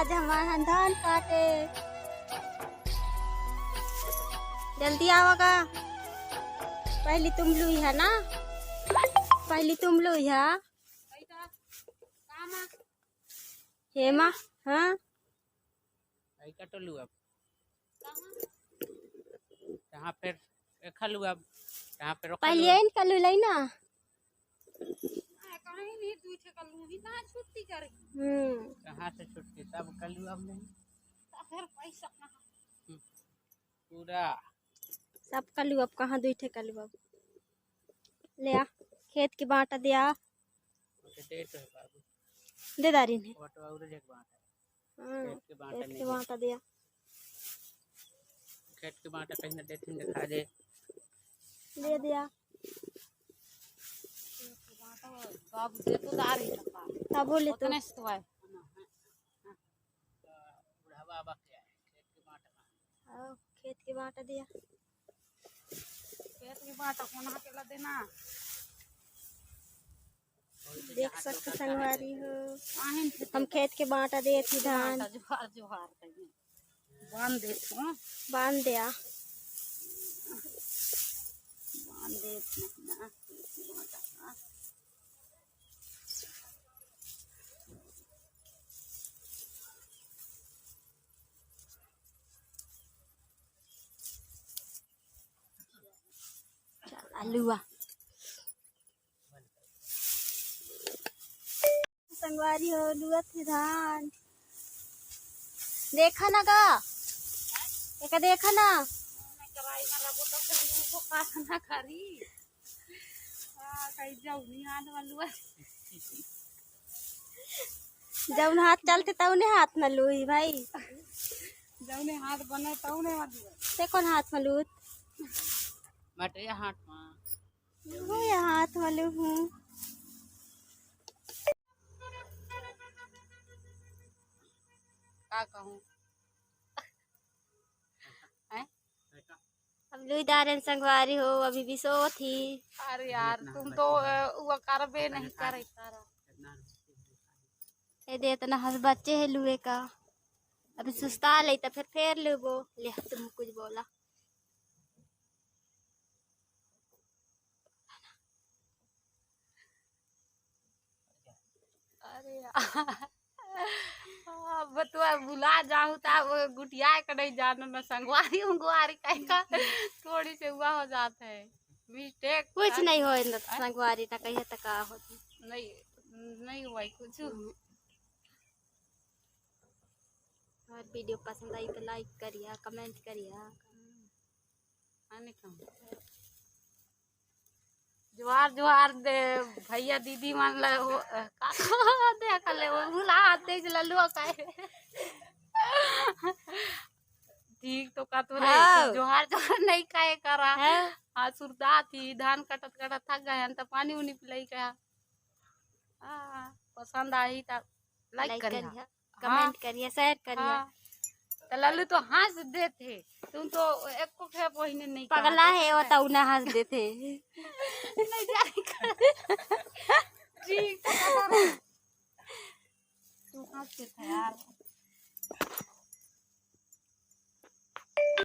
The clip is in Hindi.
आज हमारा धान काटे। जल्दी आओगा। पहली तुम लुई है ना, पहली तुम लुई है हेमा। हाँ कटलू अब यहाँ फिर खलू अब यहाँ पे पहले इन कलू लाई ना। कहाँ से छुट्टी सब कलू अब नहीं फिर पैसा पूरा सब कलू अब कहाँ दुई कलू अब ले आ। खेत की बांटा दिया दे तो है बाबू दे दारी ने। बटवा उधर एक बांटा खेत की बांटा दिया। खेत की बांटा कहीं न देते दिखा दे दे दिया बाबू दे तो दार ही तब बोले तो उतने से तो है बुढ़ावा बाबा क्या है खेत की बांटा खेत की बांटा दिया। खेत की बांटा कौन अकेला देना देख सकते संगवारी हो हम खेत के बांटा दे थी धान जोहार जोहार बांध दे बांध दिया बांध दे ना आलूआ संगवारी हो लुआ थी धान। देखा ना का एक देखा ना जब हाथ चलते तब ने हाथ में लुई भाई जब ने हाथ बने तब ने से कौन हाथ में लूत मटिया हाथ में वो ये हाथ में लू हूँ। क्या कहूँ अब लुई दारन संगवारी हो अभी भी सो थी। अरे यार तुम तो वो करबे नहीं करे दे इतना हंस बच्चे है लुए का अभी सुस्ता ले तो फिर लुबो ले तुम कुछ बोला। अरे अब तो बुला जाऊँ तब गुटिया के नहीं जानो न संगवारी उंगवारी का थोड़ी से हुआ हो जाता है मिस्टेक कुछ नहीं हो संगवारी ना कहिए तो का होती नहीं नहीं हुआ कुछ। और वीडियो पसंद आई तो लाइक करिए कमेंट करिए। जोहार जोहार दे भैया दीदी मान ले वो देख ले वो भुला दे लल्लू का ठीक तो का तो जोहार जोहार नहीं काहे करा हाँ सुरदा थी धान कटत कटत थक गए तो पानी उनी पिलाई का पसंद आई तो लाइक करिए कमेंट करिए शेयर करिए। तो लल्लू तो हंस देते तुम तो एक को खे पहिने नहीं पगला है वो तो उन्हें हंस देते नहीं जाने ठीक तू हंस देता यार।